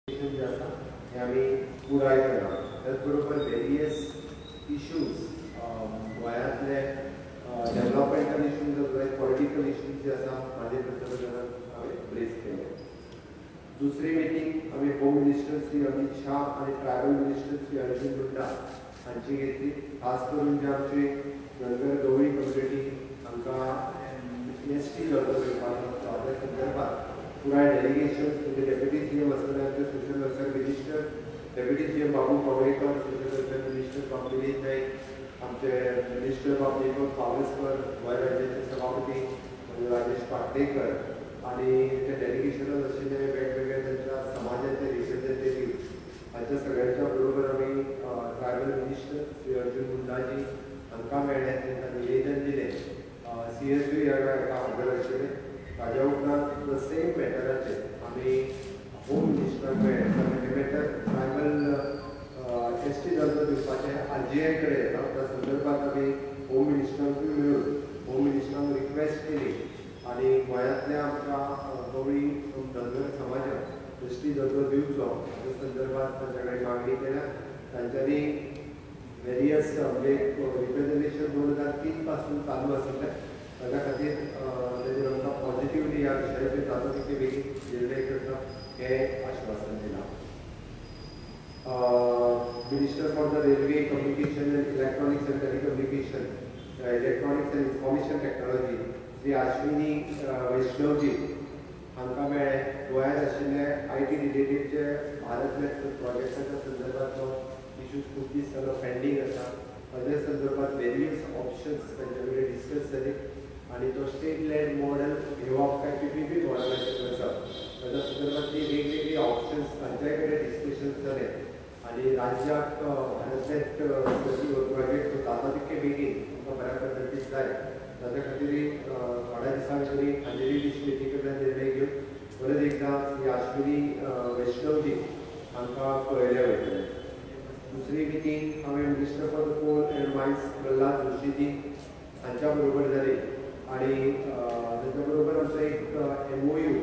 जे आसा हे आमी पुराय केला. त्याचबरोबर वेरियस इश्यूज गोंयांतले डेव्हलपमेंटल इश्यूज जाल्यार पॉलिटिकल इश्यूज जे आसा माझे प्रथम हांवें रेज केले. दुसरी मिटींग आमी होम मिनिस्टर श्री अमित शाह आनी ट्रायबल मिनिस्टर श्री अर्जुन मुंडा हांची घेतली. खास करून जे आमचे नलगड गवळी कम्युनिटी हांकां एसटी दर्जो दिवपाक त्या संदर्भात पुराय डेलिगेशन म्हणजे डेप्युटी सीएम आसतना social welfare minister, deputy CM Babu Kavlekar, social welfare minister Bab Dilip Naik, आमचे मिनिस्टर बाब दीपक पावसकर, गोंय राज्याचे सभापती राजेश पाटणेकर आणि त्या डेलिगेशनात आशिल्ले वेगवेगळे त्यांच्या समाजाचे रिप्रेझेंटेटिव्ह हांच्या सगळ्यांच्या बरोबर आमी ट्रायबल मिनिस्टर श्री अर्जुन मुंडाजी हांकां मेळ्ळे, तांकां निवेदन दिलें. CSB ह्या वेळार हजर आशिल्ले. ताज्या उपरांत सेम मॅटराचेर आमी होम मिनिस्टराक मेळ्ळे. हे मॅटर ट्रायबल एसटी दर्जो दिवपाचे RGI कडेन येता. त्या संदर्भात आमी होम मिनिस्टरांकूय मेळून होम मिनिस्टरांक रिक्वेस्ट केली आनी गोंयांतल्या आमच्या गवळी धनगर समाजाक एसटी दर्जो दिवचो हाच्या संदर्भात तांच्या कडेन मागणी केल्या. तांच्यांनी वेरियस म्हणजे रिप्रेझेंटेशन 2003 पासून चालू आशिल्लें. ताज्या खातीर ताजेर आमकां पॉझिटिव्हली ह्या विशयाचेर जाता तितले बेगीन निर्णय करता हें आश्वासन दिलां. Minister for the railway communication and electronics and telecommunication electronics and information technology Shri Ashwini Vaishnavji हांकां मेळ्ळे. गोंयांत आशिल्ले IT रिलेटेड जे भारत नेट प्रोजेक्टाच्या संदर्भांतलो इश्यूज खूब दीस जालो पेंडींग आसा. ताज्या संदर्भात वेरियस ऑप्शन्स तांचे कडेन डिस्कस जाले आनी तो स्टेट लँड मॉडल घेवप काय PPP मॉडलाचेर वचप ताज्या संदर्भात ती वेगवेगळी ऑप्शन्स तांच्याय कडेन डिस्कशन जाले आनी राज्याक भारत नेट प्रोजेक्ट जाता तितके बेगीन आमकां बऱ्या पद्दतीन जाय. ताज्या खातीर थोड्या दिसां भितर अंजली डिस्ट्रिक्टी कडल्यान निर्णय घेवन परत एकदां श्री अश्विनी वैष्णवजी हांकां कळयले वयतले. दुसरी मिटींग हांवें minister for the coal and mines Pralhad Joshiji हांच्या बरोबर जाली आनी तांच्या बरोबर आमचो एक MOU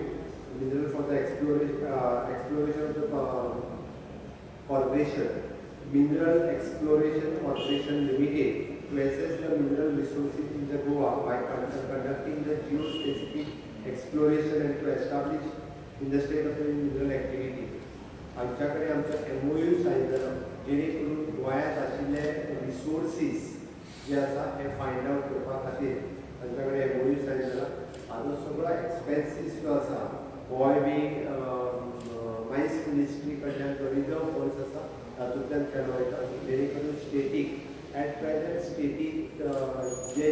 mineral for the exploration of the corporation mineral exploration corporation limited to assess the mineral resources in the Goa by conducting the geospecific exploration and to establish in the state of the mineral activity. आमच्याकडे आमचा MOU Sion जाला जेणे करून गोंयांत आशिल्ले resources जे आसा हे फायंड आवट करपा खातीर तांच्याकडे MOU सायन जाला. हाजो सगळो एक्सपेन्सीस जो आसा गोंय बी मायन्स मिनिस्ट्री कडल्यान जो रिजर्व फंड्स आसा तातूंतल्यान केलो वयता जेणे करून स्टेटीक एट प्रेजेंट स्टेटीक जे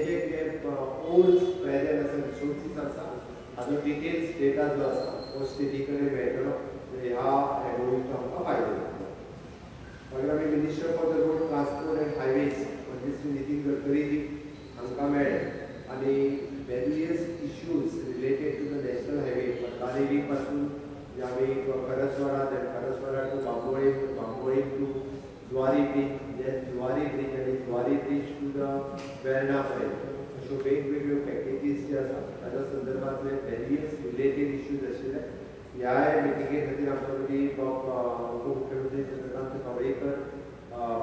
ओल्ड प्रेजेंट आसा रिसोर्सीस आसा हाजो डिटेल्स डेटा जो आसा तो स्टेटी कडेन मेळटलो. ह्या MOUचो आमकां फायदो जातलो. मागीर आमी minister for the road transport and highways म्हणजे श्री नितीन गडकरीजी हांकां मेळ्ळे आनी various issues related to the national highway Patradevi पासून जे आमी Karaswada Karaswada to Bambolim, Bambolim to Zuari bridge, Zuari bridge आनी Zuari bridge to the Verna पर्यंत अश्यो वेगवेगळ्यो पॅकेजीस जे आसा ताच्या संदर्भांतले वेरियस रिलेटेड इश्यूज आशिल्ले. ह्या मिटिंगे खातीर आमच्या मदीं उपमुख्यमंत्री चंद्रकांत कवळेकर,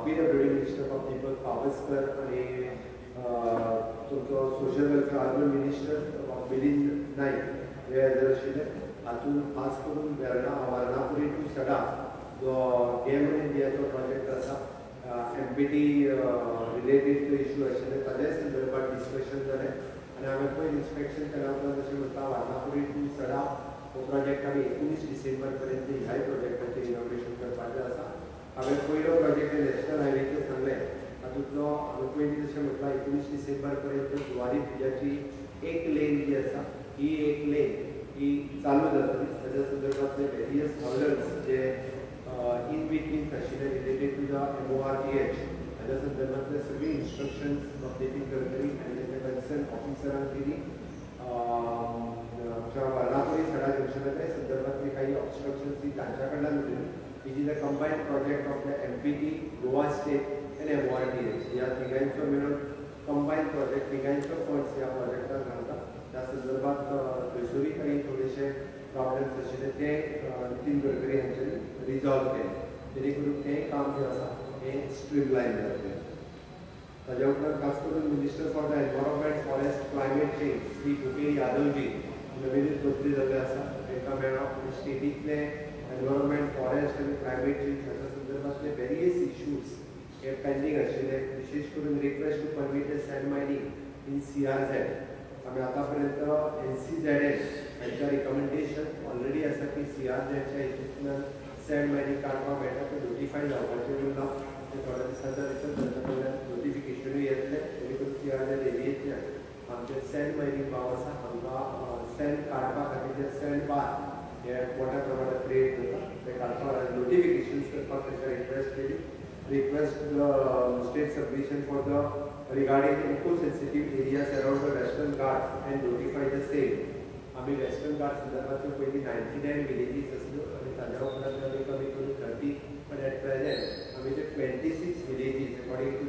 PWD मिनिस्टर बाब दीपक पावसकर आनी तुमचो सोशल वेलफेअर अर्बन मिनिस्टर बाब मिलिंद नाईक हे हजर आशिल्ले. हातूंत खास करून वर्णापुरी टू सडा जो गेम इंडियाचो प्रोजेक्ट आसा MPT रिलेटेड इश्यू आशिल्ले ताज्या संदर्भात डिस्कशन जालें आनी हांवें पयलीं इन्स्पेक्शन केल्या उपरांत अशें म्हणटा वर्णापुरी टू सडा हो प्रोजेक्ट आमी 19 डिसेंबर पर्यंत ह्याय प्रोजेक्टाचें इनॉग्रेशन करपाचें आसा. हांवें पयलो प्रोजेक्ट नॅशनल हायवेचेर सांगलें तातूंतलो हांवें पयलीं जशें म्हटलां 19 डिसेंबर पर्यंत जुवारी ब्रिजाची एक लेन जी आसा ही एक लेन ही चालू जातली. ताज्या संदर्भातले वेरियस हर्डल्स जे इन बिटवीन आशिल्ले रिलेटेड टू द MORTH हाज्या संदर्भातले सगळी इन्स्ट्रक्शन्स अपडेटींग करतली आनी तेच्या कन्सर्न ऑफिसरांक दिली. आमच्या वर्णापुरी सडा जंक्शनाच्या संदर्भातली काही ऑब्स्ट्रक्शन्स ही तांच्या कडल्यान उरली. It is a combined project of the MPT, Goa state and MORTH ह्या तिगांचो मेळून कंबायन्ड प्रोजेक्ट तिगांचो फंड्स ह्या प्रोजेक्टाक घालता. त्या संदर्भात थंयसरूय काही थोडेशे प्रॉब्लेम्स आशिल्ले ते नितीन गडकरी हांच्यांनी रिजॉल्व केलें जेणे करून तें काम जें आसा हें स्ट्रीमलायन जातलें. ताज्या उपरांत खास करून minister for the environment forest climate change Shri Bhupesh Yadavji नवीनच बदली जाल्ले आसा तांकां मेळ्ळा स्टेटींतले एनवायरमेंट फॉरेस्ट आनी क्लायमेट चेंज हाच्या संदर्भांतले वेरियस इश्यूज हे पेंडींग आशिल्ले विशेष करून request to permit the sand mining in CRZ. आमी आतां पर्यंत NCZN हांच्या रिकमेंडेशन ऑलरेडी आसा की CRZच्या हितूंतल्यान सॅन्ड मायनिंग काडपाक मेळटा तें नोटिफाय जावपाचें उरलां ते थोड्या दिसांच्या भितर तांच्या कडल्यान नोटिफिकेशनूय येतलें जेणे करून CRZ एरियेंतल्यान आमचे सॅन्ड मायनिंग भाव आसा हांकां सॅन्ड काडपा खातीर जे सॅन्ड बार हे मोठ्या प्रमाणात क्रिएट जाता ते काडपाक नोटिफिकेशन करपाक तांकां रिक्वेस्ट केली. Request the state submission for the regarding eco-sensitive areas around the Western Ghats and notify the same. आम्ही Western Ghats संदर्भात पहिली 99 villages असलो आणि ताज्या उपरांत आम्ही कमी करून 30 पण at present आम्ही जे 26 villages according to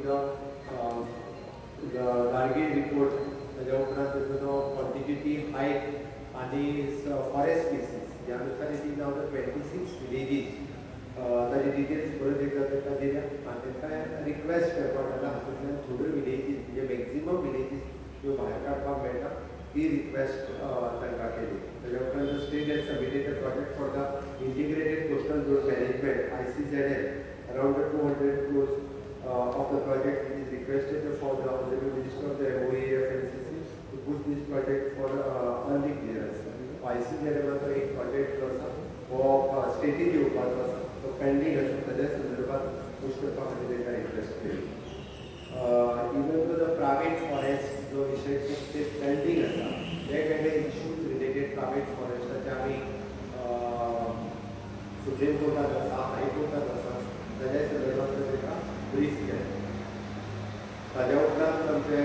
the Gargi report ताज्या उपरांत जो contiguity height आणि forest species ह्या नुसार it is now the 26 villages. ताजे डिटेल्स परत एकदा ताका दिल्या आनी तांकां रिक्वेस्ट करपाक लागला हातूंतल्यान थोड्यो विलेजीस म्हणजे मॅक्झिमम विलेजीस ज्यो भायर काडपाक मेळटा ती रिक्वेस्ट तांकां केली. ताज्या उपरांत state has submitted the project for the integrated coastal zone management ICZN around the 200 crores of the project. It is requested for the Honorable Minister of the MOEF NCC to push this project for early clearance. ICZN मात्र एक project जो आसा हो स्टेटीन येवपाचो आसा तो pending आसा ताज्या संदर्भात पुश करपा खातीर तांकां रिक्वेस्ट केली. Even though the private forest जो विशय ते पेंडींग आसा वेगवेगळे इश्यूज रिलेटेड प्रायवेट फॉरेस्टाचे आमी सुप्रीम कोर्टात आसा हायकोर्टात आसा ताज्या संदर्भात तांकां ब्रीफ केलें. ताज्या उपरांत आमचे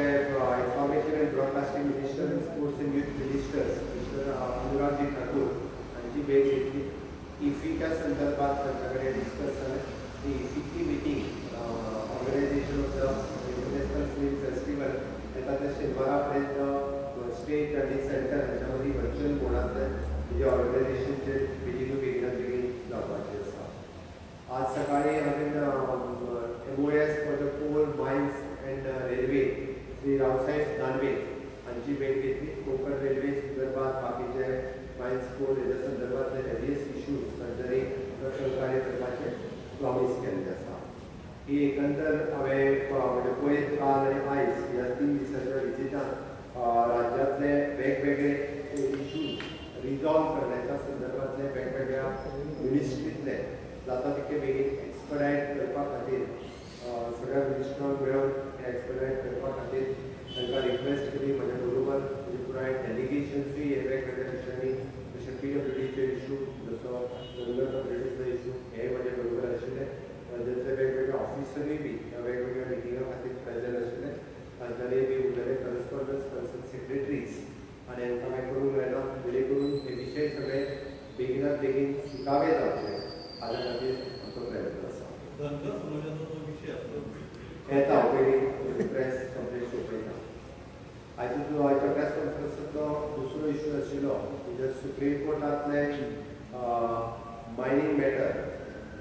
information and broadcasting minister sports and youth ministers mister Anuragji Thakur हांची भेट घेतली. इफीच्या संदर्भात तांच्याकडे डिस्कस जालें. ती इफीची meeting organisation of the international film festival येता ते शेनवारा पर्यंत स्टेट आनी सेंटर हांच्या मदीं व्हर्च्युअल मोडांतल्यान म्हणजे ऑर्गनायझेशनचे बेगीनात बेगीन जावपाचें आसा. आज सकाळी हांवें MOS for the coal mines and railway Shri Raosaheb Danve हांची भेट घेतली. कोंकण रेल्वे संदर्भात बाकीचे मायन्स कोल हेच्या संदर्भातले वेरियस इश्यूज तांच्यांनी सहकार्य करपाचें प्रॉमीस केल्लें आसा. ही एकंदर हांवें म्हणजे पयर काल आनी आयज ह्या 3 दिसांच्या विजिटांत राज्यांतले वेगवेगळे इश्यूज रिजॉल्व करण्याच्या संदर्भातले वेगवेगळ्या मिनिस्ट्रींतले जाता तितके बेगीन एक्सपडायट करपा खातीर सगळ्या मिनिस्टरांक मेळून एक्सपडायट करपा खातीर तांकां रिक्वेस्ट केली. म्हज्या बरोबर म्हणजे पुराय डेलिगेशन्सूय हे वेगवेगळ्या विशयांनी जशे PWDचे इश्यू जसो रुरल कम्युनिटीचो इश्यू हे म्हज्या बरोबर आशिल्ले. जसे वेगवेगळे ऑफिसरूय बी ह्या वेगवेगळ्या मिटिंगा खातीर प्रेजंट आशिल्ले. तांच्यांनी बी उलयले करस्पॉन्डन्स पर्सन सेक्रेटरीज आनी हांकां हांवें करूंक मेळना जेणे करून हे विशय सगळे बेगीनात बेगीन सुटावे जावचे हाज्या खातीर आमचो प्रयत्न आसा. येता पयलीं प्रेस कंप्लेंट पळयता. आयच्या प्रेस कॉन्फरन्सांतलो दुसरो इश्यू आशिल्लो म्हणजे सुप्रीम कोर्टांतले mining matter.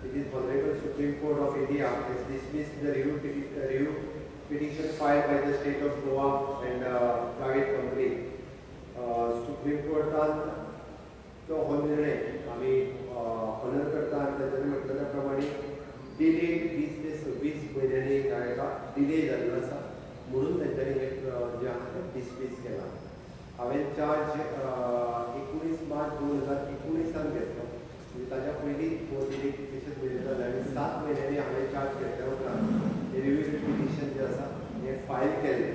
It is Honorable Supreme Court of India has dismissed the review petition filed by the state of Goa and private company. Supreme Courtan तो हो निर्णय आम्ही ऑनर करता आणि त्याच्याने म्हटलं त्याप्रमाणे डिले 20 ते 26 महिन्यांनी हाका डिले जाल्लो आसा म्हणून तांच्यांनी हे जे आहा ते डिसमिस केला. हांवें चार्ज 19 मार्च 2019 घेतलो म्हणजे ताच्या पयलीं डिलेशन पयलीं जालें आनी 7 महिन्यांनी हांवें चार्ज घेतल्या उपरांत हे रिव्यू पिटिशन जे आसा हे फायल केलें.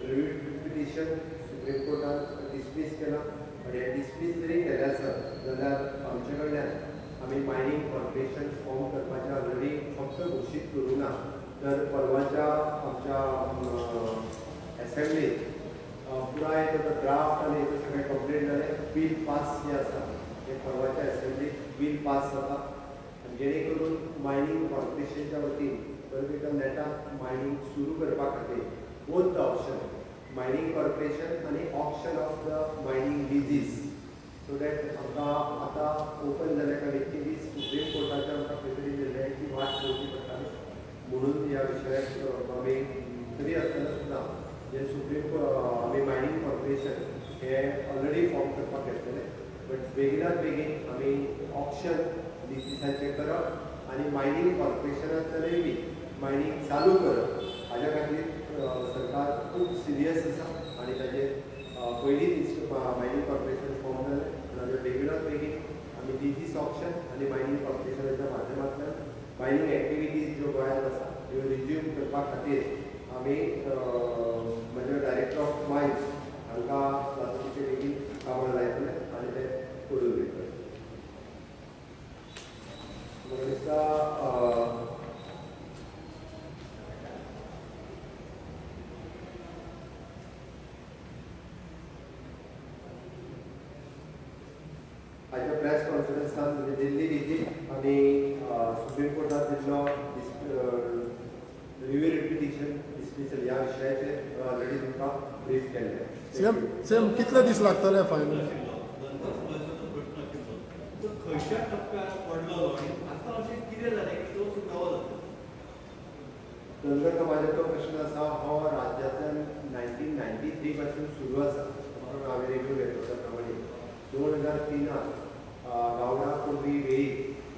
रिव्यू पिटिशन सुप्रीम कोर्टान डिसमीस केलां आनी हें डिसमीस जरी केलें आसत जाल्यार आमचे कडल्यान आमी मायनींग कॉर्पोरेशन फॉर्म करपाचें ऑलरेडी फक्त घोशीत करूं ना तर परवाच्या आमच्या एसेंब्लीत पुराय ताचो ड्राफ्ट आनी हेचो सगळें कंप्लीट जालें. बील पास जें आसा हे परवाच्या एसेंब्लीत बील पास जाता आनी जेणे करून मायनींग कॉर्पोरेशनच्या वतीन परत नेटाक मायनींग सुरू करपा खातीर both the option mining corporation आनी option of the mining leases so that आमकां आतां ओपन जाल्या कारण 21 सुप्रीम कोर्टाच्या या विशयाक आमी तरी आसतना सुद्दां जे सुप्रीम आमी मायनींग कॉर्पोरेशन हे ऑलरेडी फॉर्म करपाक येतले बट बेगिनात बेगीन आमी ऑप्शन डिसीसाचें करप आनी मायनींग कॉर्पोरेशनांतल्यानय बी मायनींग चालू करप हाज्या खातीर सरकार खूब सिरियस आसा आनी ताजेर पयलींच मायनींग कॉर्पोरेशन फॉर्म जालें ताजे बेगिनात बेगीन आमी डिसीस ऑप्शन आनी मायनींग कॉर्पोरेशनाच्या माध्यमांतल्यान मायनींग एक्टिविटीज ज्यो गोंयांत आसा त्यो रिज्यूम करपा खातीर आमी म्हणजे डायरेक्टर ऑफ मायन्स हांकां जातकीचे बेगीन कामां लायतले आनी ते करून दितले. म्हाका दिसता हाच्या प्रेस कॉन्फरन्सान म्हणजे दिल्ली विजीट आनी सुप्रीम कोर्टान दिल्लो रिव्यू पिटिशन डिसमिसल ह्या विशयाचेर ऑलरेडी तुमकां ब्रीफ केल्लें. सेम कितले दीस लागतले फायनल? खंयच्या टप्प्यार पडलो आनी आतां अशें कितें जालें की तो सुटावो जाता? नंतर म्हाजो तो प्रश्न आसा हो राज्यांतल्यान 1993 पासून सुरू आसा. हांवें रिव्यू घेतलो त्या प्रमाणे 2003 गावडा कुणबी वेळी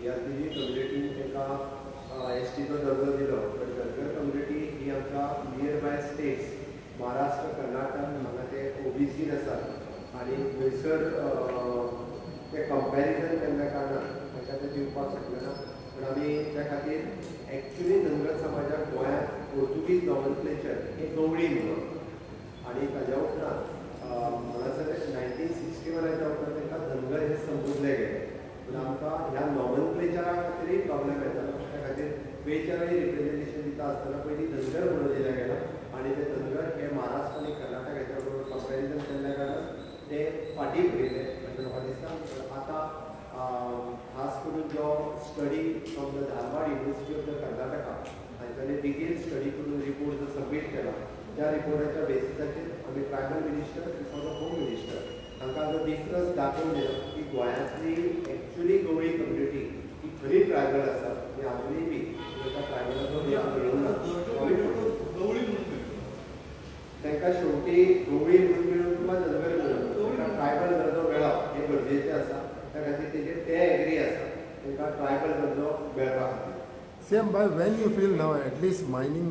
ह्या तिनी कम्युनिटीन तांकां एसटीचो दर्जो दिलो बट धनगर कम्युनिटी ही आमच्या near by states Maharashtra Karnataka हांगा ते ओबीसीन आसात आनी थंयसर ते कंपॅरिजन केल्ल्या कारणान तांकां ते दिवपाक शकले ना पूण आमी त्या खातीर एक्चुली धनगर समाजाक गोंयांत पोर्तुगीज नॉमनक्लेचर हे गवळी म्हणून आनी ताज्या उपरांत हांगासर 1961च्या उपरांत तांकां धनगर हे संबोधले गेले पूण आमकां ह्या नॉमनक्लेचरा खातीरय प्रॉब्लेम येतालो त्या खातीर वेळच्यारय रिप्रेझेंटेशन दिता आसतना पयलीं धनगर म्हणून दिलें गेलें आनी ते धनगर हे महाराष्ट्र आनी कर्नाटक हेच्या बरोबर कंपॅरिजन केल्ल्या कारणान ते फाटीं पडिल्ले अशें म्हाका दिसता. आतां खास करून जो study from the Dharwad university of the Karnataka हांच्यानी डिटेल स्टडी करून रिपोर्ट जो सबमीट केला त्या रिपोर्टाच्या बेसिसाचेर आमी tribal minister before the home minister हांकां जो डिफरन्स दाखोवन दिलो की गोंयांतली एक्चुली गवळी कम्युनिटी ही खरी ट्रायबल आसा आनी आजुनूय बी ताका ट्रायबलाचो मेळूंक ना तांकां शेवटी गवळी म्हणून मेळून किंवा धनगर मेळून तांकां ट्रायबल दर्जो मेळप हें गरजेचें आसा त्या खातीर तेजेर ते एग्री आसा तांकां ट्रायबल दर्जो मेळपा खातीर. Same by when you feel now at least mining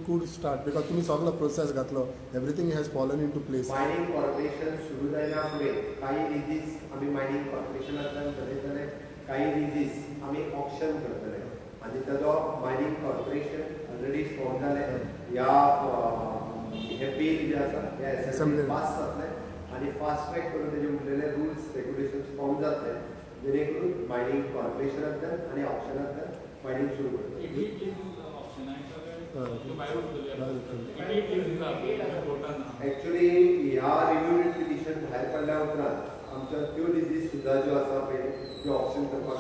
could start because तुम्ही सगळो प्रोसेस घातलो everything has fallen in to place. Mining corporation सुरू जायना फुडें काही रिजीस आमी मायनींग कॉर्पोरेशनांतल्यान चलयतले काही रिजीस आमी ऑप्शन करतले आनी ताजो मायनींग कॉर्पोरेशन ऑलरेडी फॉर्म जालें ह्या हे बील जे आसा ते असेंब्लीन पास जातलें आनी फास्ट ट्रॅक करून तेजे उरलेले रुल्स रेग्युलेशन्स फॉर्म जातले जेणे करून मायनींग कॉर्पोरेशनांतल्यान आनी ऑप्शनांतल्यान मायनींग सुरू करतले. एक्चुअली ह्या रिव्यू पिटिशन भायर पडल्या उपरांत आमच्या त्यो डिजीज सुद्दां ज्यो आसा पळय त्यो ऑप्शन करपाक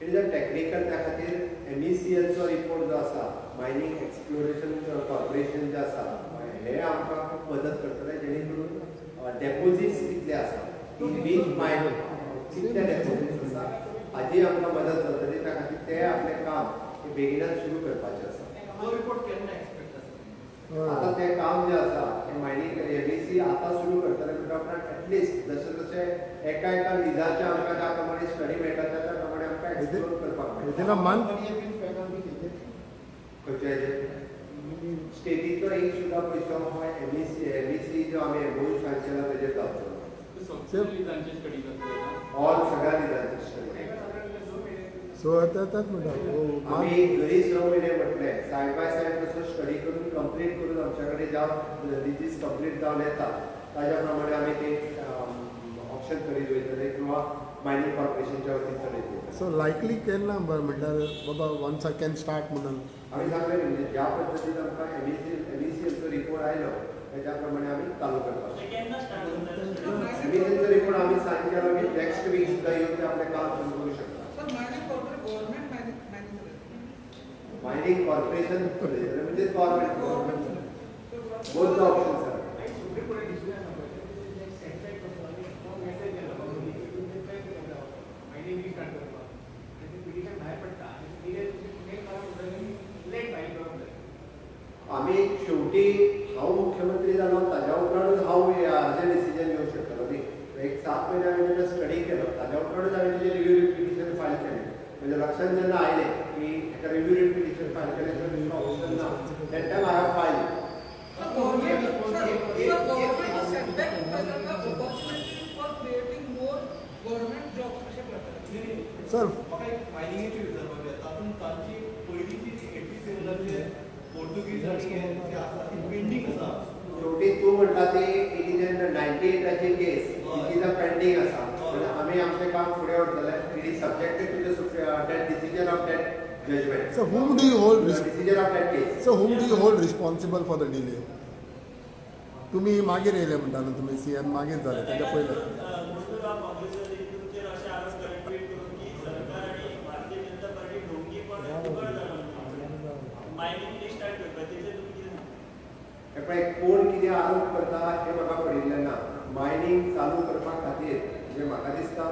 इट इज अ टेक्निकल त्या खातीर MECLचो रिपोर्ट जो आसा मायनींग एक्सप्लोरेशन कॉर्पोरेशन जे आसा हे आमकां खूब मदत करतले जेणे करून डेपोजिट्स कितले आसा इन वीच मायन कितले डेपोजिट्स आसा हाजी आमकां मदत जातली त्या खातीर ते आपलें काम हे बेगिनात सुरू करपाचें आसा. तो रिपोर्ट केन्ना एक्सपेक्ट आसा? आतां तें काम जें आसा हें मायनींग MEC आतां सुरू करतले म्हणटा उपरांत एटलिस्ट जशें जशें एका एका लिजाचे आमकां ज्या प्रमाणे स्टडी मेळटा त्या प्रमाणे आमकां एक्सप्लोर करपाक मेळटा. विदिन अ मंथ खंयचे स्टेटीचो एक सुद्दां पयसो हो MEC जो आमी एमओयू सायन केला तेजेर जावचो ऑल सगळ्या लिजांची स्टडी. सो त्यात म्हणटा आमी जरी 6 म्हयने म्हटले सायड बाय सायड कसो स्टडी करून कंप्लीट करून आमच्या कडेन ज्या डिजीज कंप्लीट जावन येता ताज्या प्रमाणे आमी ते ऑप्शन करीत वयतले किंवा मायनींग कॉर्पोरेशनच्या वतीन चलयतले. सो लायकली केन्ना म्हणल्यार बाबा वन्स आय कॅन स्टार्ट म्हणून आमी सांगलें म्हणजे ज्या पद्दतीन आमकां MECLचो रिपोर्ट आयलो त्या प्रमाणे आमी चालू करपाक. MECLचो रिपोर्ट आमी सायन केलो की नेक्स्ट वीक सुद्दां येवन ते आपलें काम सुरू करूं शकता. मायनींग कॉर्पोरेशन म्हणजे government both the options are. हांव मुख्यमंत्री जालो ताज्या उपरांतूच हांव हाजें डिसिजन घेवंक शकतलो न्ही. एक 7 म्हयने हांवें तेजो स्टडी केलो, ताज्या उपरांतूच हांवें तेजें रिव्यू पिटिशन फायल केलें. म्हणजे लक्षांत जेन्ना आयलें की एका रिव्यू पिटिशन फायल केलें तर दुसरो ऑप्शन ना, that time I have file. Sir म्हाका एक मायनिंगेची विचारपाक जाय. तातूंत तांची पयलींची जी 87 जे पोर्तुगीज आनी जे आसा ती पेंडींग आसा. शेवटी तूं म्हणटा ती इट इज इन 98ची case, it is a pending आसा. आमी आमचें काम फुडें व्हरतले. It is subjected to that decision of that judgment. So whom do you hold decision of that case. so whom do you hold responsible for the delay? तुम्ही मागीर येयले म्हणटा न्हू, तुम्ही CM मागीर जाले तेच्या पयलीं. पळय कोण कितें आरोप करता हें म्हाका पडिल्लें ना. मायनींग चालू करपा खातीर म्हणजे म्हाका दिसता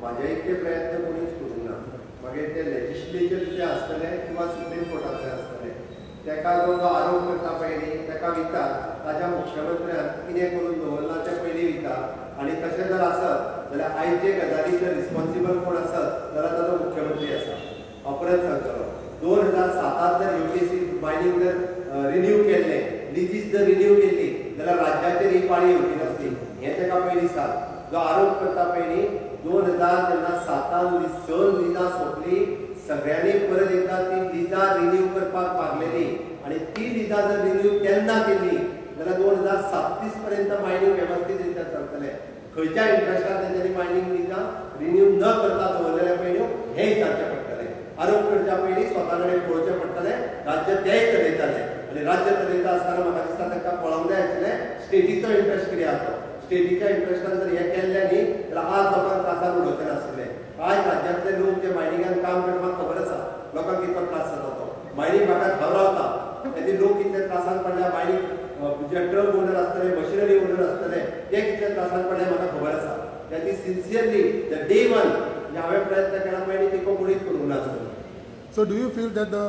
म्हाजे इतके प्रयत्न कोणीच करूंक ना. मागीर ते लेजिस्लेचर जे आसतले किंवा सुप्रीम कोर्टांतले आसतले, तेका जो आरोप करता पयलीं तेका विचार ताज्या मुख्यमंत्र्यान कितें करून दवरला तें पयलीं विचार. आनी तशें जर आसत जाल्यार आयज जे गजालीचेर रिस्पॉन्सिबल कोण आसत जाल्यार ताजो मुख्यमंत्री आसा. अपराध सांगतलो 2007 जर UTC मायनींग जर रिन्यू केल्लें, लिजीस जर रिन्यू केल्ली जाल्यार राज्याचेर ही पाळी येवची नासली. हें तेका पयलीं सांग. जो आरोप करता पयलीं 2000 जेन्ना 7 लिजां सोंपली, सगळ्यांनी परत एकदा ती लिजां रिन्यू करपाक मागलेली आनी ती लिजां जर रिन्यू केन्ना केल्ली जाल्यार 2037 पर्यंत मायनींग वेवस्थीत रित्या चलतलें. खंयच्या इंट्रस्टान तेंच्यांनी मायनींग लिजां रिन्यू न करता दवरलेल्या पयलीं हें विचारचें पडटलें. आरोप करच्या पयलीं स्वता कडेन पळोवचें पडटलें. राज्य तेय चलयताले आनी राज्य चलयता आसतना म्हाका दिसता तांकां पळोवंक जाय आशिल्लें स्टेटीचो इंट्रस्ट कितें आसा. स्टेटीच्या इंट्रस्टान जर हें केल्लें न्ही जाल्यार आज लोकांक त्रासान उडोवचें नाशिल्लें. आज राज्यांतले लोक जे मायनिंगान काम करता म्हाका खबर आसा लोकांक कितलो त्रास जाता तो. मायनींग भागात रावता तेजे लोक कितले त्रासान पडल्या. मायनींग जे ट्रक ओनर आसतले, मशिनरी ओनर आसतले, ते कितले त्रासान पडले म्हाका खबर आसा. त्याची सिन्सियरली द डे वन जे हांवें प्रयत्न केला पयलीं तिको कोणीच करूंक नासलो. So do you feel that the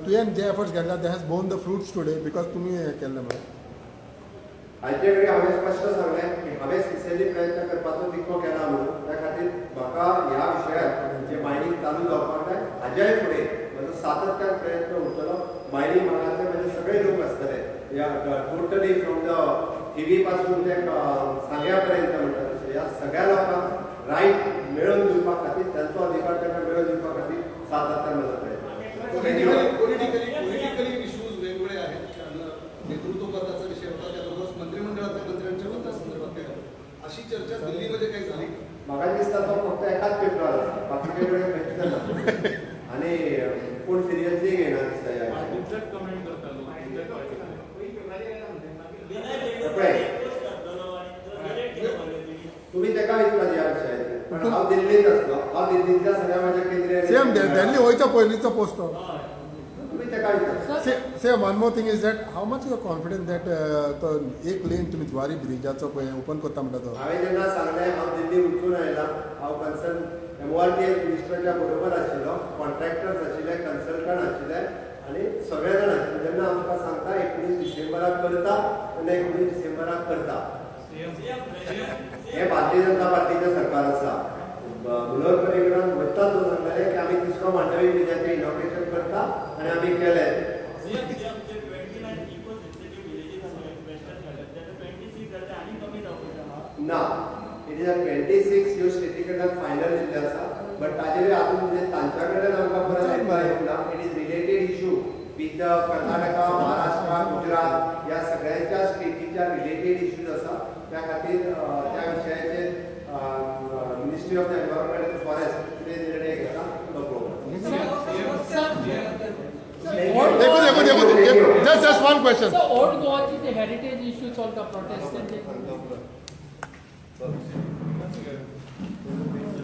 तुवें जे efforts घेतला they has borne the fruits today because तुम्ही हें केल्लें म्हणून? हाचे कडेन हांवें स्पश्ट सांगलें की हांवें सिन्सियरली प्रयत्न करपाचो तिको केला म्हणून. त्या खातीर म्हाका ह्या विशयार जे मायनींग चालू जावपाक जाय हाज्याय फुडें म्हजो सातत्यान प्रयत्न उरतलो. मायनींग भागांतले म्हजे सगळे लोक आसतले, ह्या टोटली फ्रॉम द थिवी पासून ते सांग्या पर्यंत म्हणटा तशें ह्या सगळ्या लोकांक रायट मेळोवन दिवपा खातीर, त्यांचो अधिकार तांकां मेळोवन दिवपा खातीर सातत्यान म्हजो प्रयत्न. पॉलिटिकली इश्यूज वेगवेगळे आहेत. नेतृत्व पदाचा विषय होता, त्याबरोबर मंत्रिमंडळातल्या मंत्र्यांच्या पण त्या संदर्भात काय अशी चर्चा दिल्लीमध्ये काही झाली? म्हाका दिसता तो फक्त एकाच पेपरार आसा, बाकीचे कडेन खंयच ना. आनी कोण सिरियसली घेयना दिसता ह्या तुमी तेका विचारपाचें ह्या विशयाचेर. पण हांव दिल्लींत आसलो, हांव दिल्लींतल्या सगळ्या म्हाज्या केंद्रीय सेम दिल्ली वयच्या पयलींचो पोस्ट हो. तुमी तेका विचार. Same one more thing is that how much you are confident that तो एक लेन तुम्ही ज्वारी ब्रिजाचो पळय ओपन करता म्हणटा तो. हांवें जेन्ना सांगलें हांव दिल्ली वचून आयलां, हांव कन्सर्न MORTH मिनिस्टराच्या बरोबर आशिल्लो, कॉन्ट्रॅक्टर्स आशिल्ले, कन्सल्टंट आशिल्ले आनी सगळे जाण आशिल्ले. जेन्ना आमकां सांगता 19 डिसेंबराक करता तेन्ना 19 डिसेंबराक करता. हे भारतीय जनता पार्टीचें सरकार आसा. मुनोहर पर्रीकरान वयताच सांगलेलें की आमी तिसरो मांडवी ब्रिजाचें इनॉग्रेशन करता आनी आमी केलें. ना, इट इज 26 ह्यो स्टेटी कडल्यान फायनल दिल्ले आसा. बट ताजेर आजून म्हणजे तांच्या कडेन आमकां परत आयकपाक येवंक ना. It is related issue with Karnataka, Maharashtra, Gujarat ह्या सगळ्यांच्या स्टेटीच्या रिलेटेड इश्यूज आसा. त्या खातीर त्या विशयाचेर ministry of the environment end forest कितें निर्णय घेता तो पळोवप. Just one question. So, old Goa is the heritage issues of the Protestant.